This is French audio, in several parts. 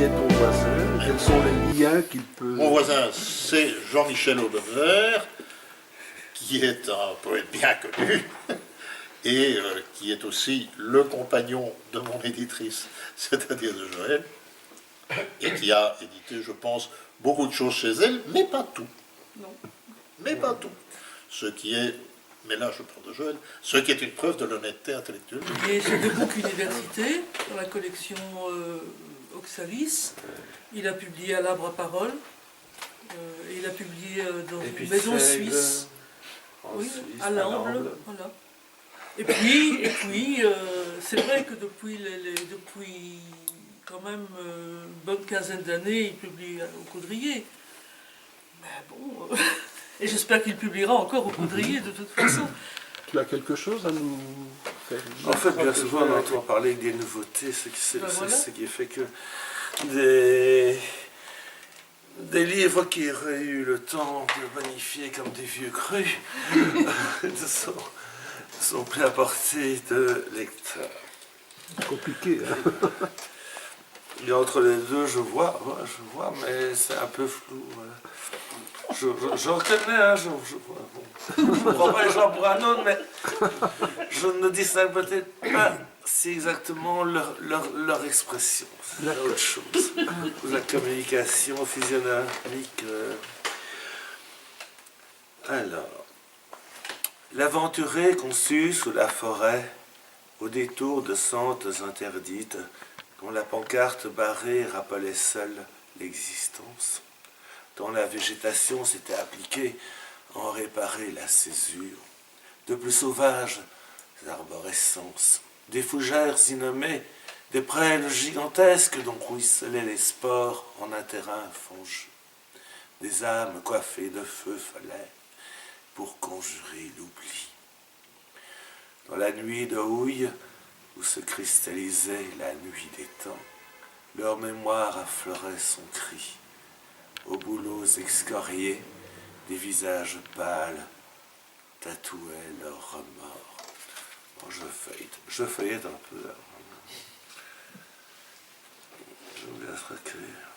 est ton voisin? Quels sont les liens qu'il peut... Mon voisin, c'est Jean-Michel Audemer, qui est un poète bien connu, et qui est aussi le compagnon de mon éditrice, c'est-à-dire de Joël, et qui a édité, je pense, beaucoup de choses chez elle, mais pas tout. Non. Mais pas tout. Ce qui est, mais là je parle de Joël, ce qui est une preuve de l'honnêteté intellectuelle. Et chez De Bouc Université, dans la collection Oxalis, il a publié À l'arbre à parole, et il a publié dans une maison suisse. Oui, à l'Amble, voilà. Et puis c'est vrai que depuis quand même une bonne quinzaine d'années, il publie au Coudrier. Mais bon, et j'espère qu'il publiera encore au Coudrier de toute façon. Tu as quelque chose à nous faire dire? En fait, bien souvent, on entend parler des nouveautés, ce qui fait que des livres qui auraient eu le temps de magnifier comme des vieux crus sont plus à portée de lecteurs. Compliqué, hein? Et entre les deux, je vois, mais c'est un peu flou. Voilà. Je reconnais, hein, je vois. Bon. Je ne prends pas les gens pour un autre, mais je ne distingue peut-être pas si exactement leur expression. C'est autre chose. La communication physionomique. Alors, l'aventuré conçu sous la forêt, au détour de sentes interdites, dont la pancarte barrée rappelait seule l'existence, dont la végétation s'était appliquée à en réparer la césure, de plus sauvages arborescences, des fougères innommées, des prêles gigantesques dont ruisselaient les spores en un terrain fangeux, des âmes coiffées de feu follet pour conjurer l'oubli. Dans la nuit de houille, où se cristallisait la nuit des temps, leur mémoire affleurait son cri. Aux bouleaux excoriés, des visages pâles tatouaient leur remords. Bon, je feuillette un peu. Je vous laisse recueillir.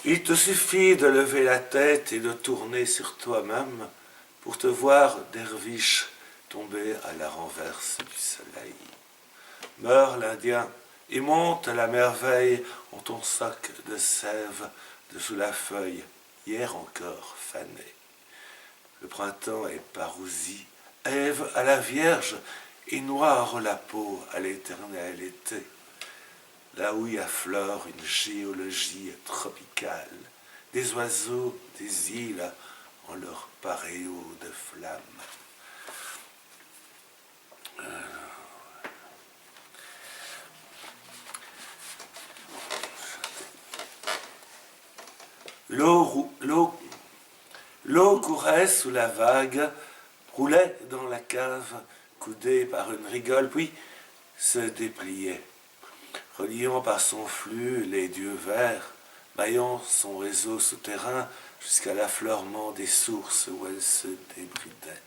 Il te suffit de lever la tête et de tourner sur toi-même pour te voir derviche tomber à la renverse du soleil. Meurt l'Indien et monte à la merveille en ton sac de sève de sous la feuille, hier encore fanée. Le printemps est parousie, Ève à la Vierge et noire la peau à l'éternel été. Là où il affleure une géologie tropicale, des oiseaux, des îles en leur paréo de flammes. L'eau courait sous la vague, roulait dans la cave, coudée par une rigole, puis se dépliait, reliant par son flux les dieux verts, maillant son réseau souterrain jusqu'à l'affleurement des sources où elle se débridait.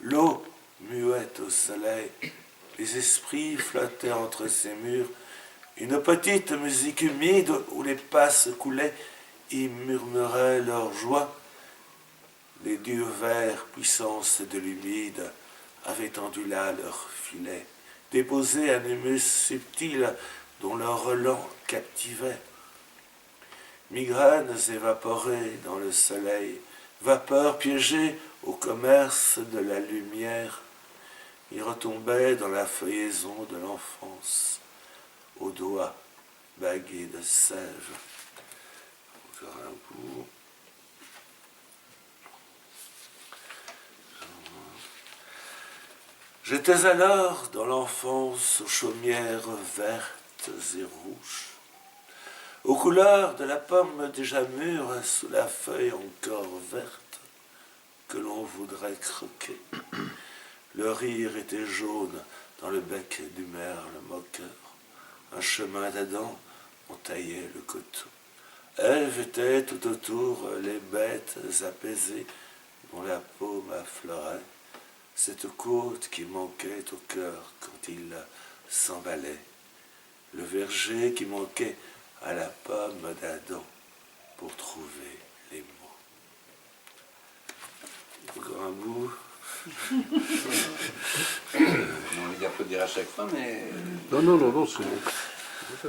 L'eau muette au soleil, les esprits flottaient entre ses murs, une petite musique humide où les pas se coulaient et murmuraient leur joie. Les dieux verts, puissance de l'humide, avaient tendu là leurs filets, déposé un humus subtil dont leur relent captivait. Migraines évaporées dans le soleil, vapeurs piégées au commerce de la lumière, ils retombaient dans la feuillaison de l'enfance, aux doigts bagués de sève. Encore un bout. J'étais alors dans l'enfance aux chaumières vertes et rouges, aux couleurs de la pomme déjà mûre sous la feuille encore verte que l'on voudrait croquer. Le rire était jaune dans le bec du merle moqueur. Un chemin d'Adam entaillait le coteau. Ève était tout autour les bêtes apaisées dont la paume affleurait. Cette côte qui manquait au cœur quand il s'emballait, le verger qui manquait à la pomme d'Adam pour trouver les mots. Encore un bout. On a envie d'applaudir à chaque fois, mais Non, c'est...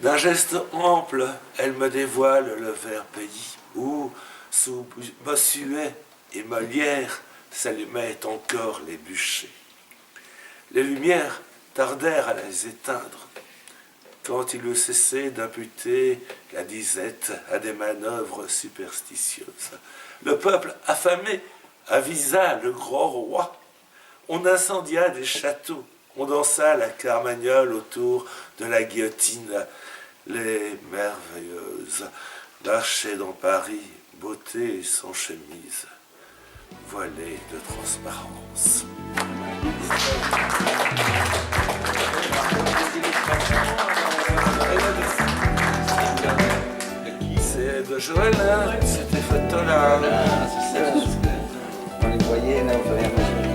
D'un geste ample, elle me dévoile le vert pays, où, sous Bossuet et Molière, s'allumaient encore les bûchers. Les lumières tardèrent à les éteindre, quand il eut cessé d'imputer la disette à des manœuvres superstitieuses. Le peuple affamé avisa le grand roi. On incendia des châteaux, on dansa la carmagnole autour de la guillotine. Les merveilleuses marchaient dans Paris, beauté sans chemise, voilée de transparence. C'est de Joël, hein, c'était photo là. c'est ça. On les voyait là, on voyait